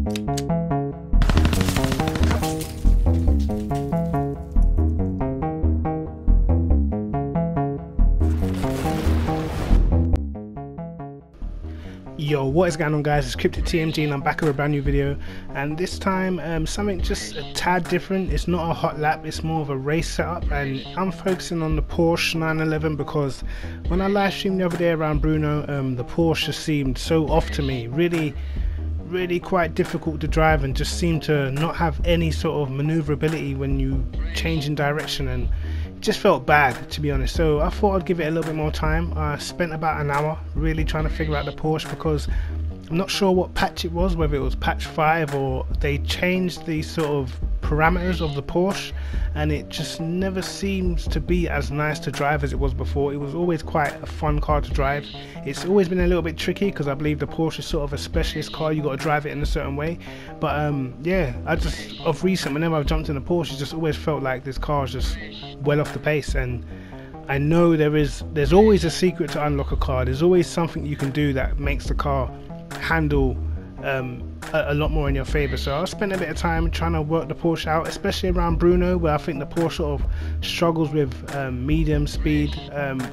Yo, what is going on guys, it's Cryptic TMG and I'm back with a brand new video, and this time something just a tad different. It's not a hot lap, it's more of a race setup, and I'm focusing on the Porsche 911 because when I live streamed the other day around Bruno, the Porsche just seemed so off to me, really quite difficult to drive, and just seemed to not have any sort of maneuverability when you change in direction, and just felt bad, to be honest. So I thought I'd give it a little bit more time. I spent about an hour really trying to figure out the Porsche because I'm not sure what patch it was, whether it was patch 5 or they changed the sort of parameters of the Porsche, and it just never seems to be as nice to drive as it was before. It was always quite a fun car to drive. It's always been a little bit tricky because I believe the Porsche is sort of a specialist car, you got to drive it in a certain way, but yeah, I just, of recent, whenever I've jumped in a Porsche, it just always felt like this car is just well off the pace. And I know there's always a secret to unlock a car. There's always something you can do that makes the car handle a lot more in your favor. So I spent a bit of time trying to work the Porsche out, especially around Bruno, where I think the Porsche sort of struggles with medium speed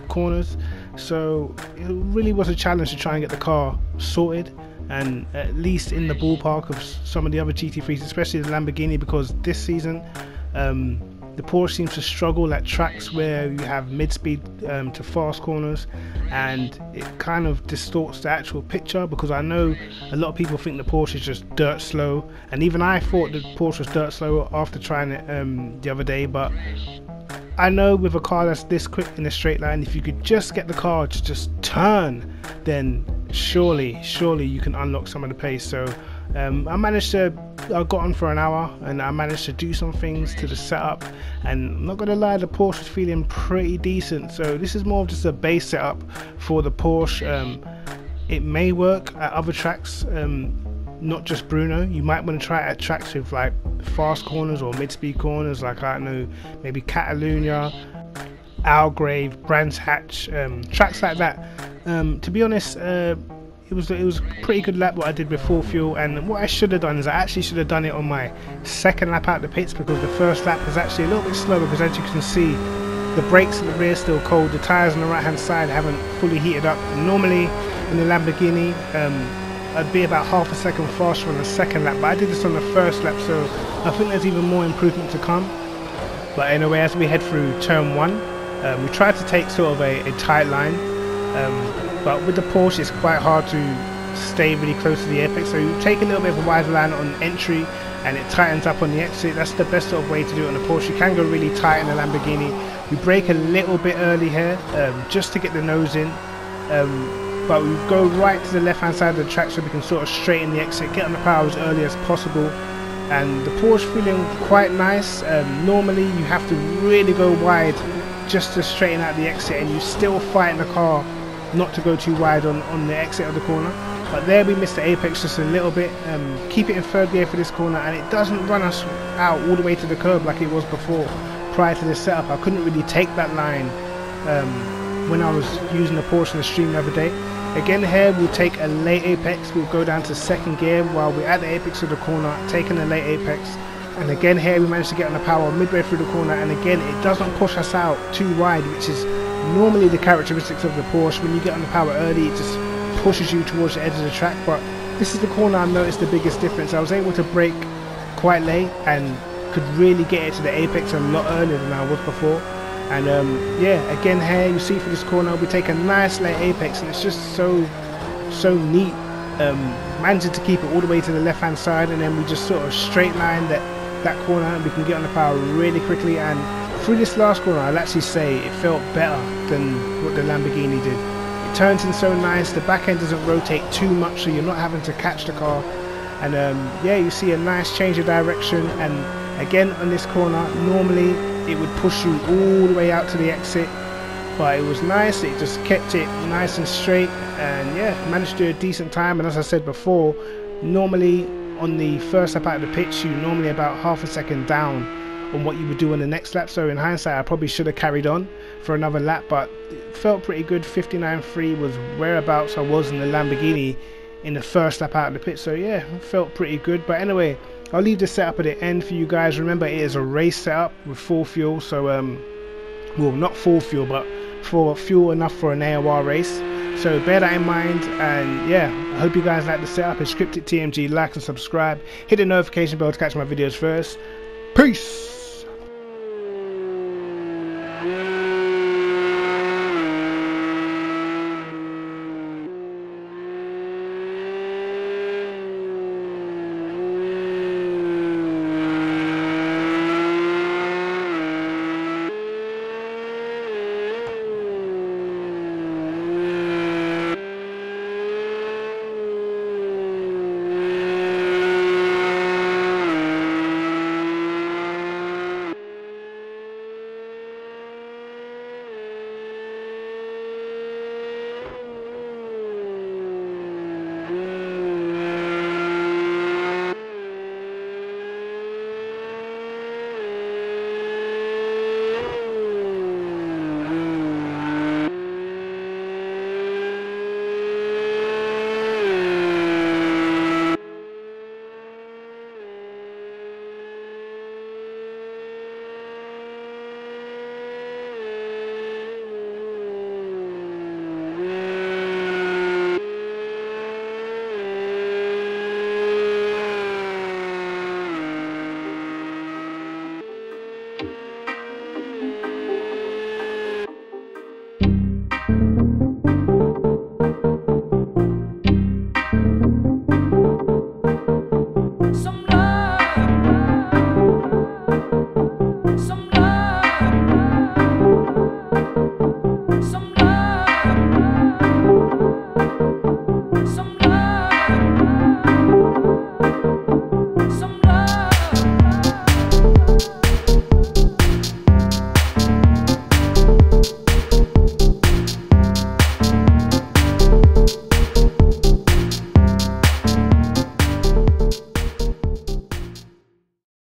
corners. So it really was a challenge to try and get the car sorted and at least in the ballpark of some of the other GT3s, especially the Lamborghini, because this season the Porsche seems to struggle at tracks where you have mid-speed to fast corners, and it kind of distorts the actual picture, because I know a lot of people think the Porsche is just dirt slow, and even I thought the Porsche was dirt slow after trying it the other day. But I know with a car that's this quick in a straight line, if you could just get the car to just turn, then surely you can unlock some of the pace. So I got on for an hour and I managed to do some things to the setup, and I'm not gonna lie, the Porsche was feeling pretty decent. So this is more of just a base setup for the Porsche. It may work at other tracks, not just Bruno. You might want to try it at tracks with like fast corners or mid-speed corners, like, I don't know, maybe Catalunya, Algrave, Brands Hatch, tracks like that. To be honest, it was a pretty good lap what I did with full fuel, and what I should have done is I actually should have done it on my second lap out the pits, because the first lap was actually a little bit slower, because as you can see, the brakes in the rear are still cold, the tyres on the right hand side haven't fully heated up. Normally in the Lamborghini I'd be about half a second faster on the second lap, but I did this on the first lap, so I think there's even more improvement to come. But anyway, as we head through turn 1, we tried to take sort of a tight line, but with the Porsche it's quite hard to stay really close to the apex, so you take a little bit of a wider line on entry and it tightens up on the exit. That's the best sort of way to do it on the Porsche. You can go really tight in the Lamborghini. We brake a little bit early here just to get the nose in, but we go right to the left hand side of the track so we can sort of straighten the exit, get on the power as early as possible. And the Porsche feeling quite nice. Normally you have to really go wide just to straighten out the exit, and you still fight the car not to go too wide on the exit of the corner. But there we missed the apex just a little bit. Keep it in third gear for this corner, and it doesn't run us out all the way to the curb like it was before. Prior to this setup, I couldn't really take that line when I was using the Porsche in the stream the other day. Again here we'll take a late apex, we'll go down to second gear while we're at the apex of the corner, taking a late apex. And again here we managed to get on the power midway through the corner, and again it doesn't push us out too wide, which is normally the characteristics of the Porsche. When you get on the power early, it just pushes you towards the edge of the track, but this is the corner I noticed the biggest difference. I was able to brake quite late and could really get it to the apex a lot earlier than I was before. And yeah, again here you see for this corner we take a nice late apex, and it's just so neat, managing to keep it all the way to the left hand side, and then we just sort of straight line that corner, and we can get on the power really quickly. And through this last corner I'll actually say it felt better than what the Lamborghini did. It turns in so nice, the back end doesn't rotate too much, so you're not having to catch the car. And yeah, you see a nice change of direction, and again on this corner normally it would push you all the way out to the exit, but it was nice, it just kept it nice and straight, and yeah, managed to do a decent time. And as I said before, normally on the first lap out of the pitch you're normally about half a second down on what you would do on the next lap, so in hindsight I probably should have carried on for another lap, but it felt pretty good. 59.3 was whereabouts I was in the Lamborghini in the first lap out of the pit. So yeah, felt pretty good. But anyway, I'll leave the setup at the end for you guys. Remember, it is a race setup with full fuel. So well, not full fuel, but for fuel enough for an AOR race. So bear that in mind, and yeah, I hope you guys like the setup. It's Scripted TMG. Like and subscribe. Hit the notification bell to catch my videos first. Peace.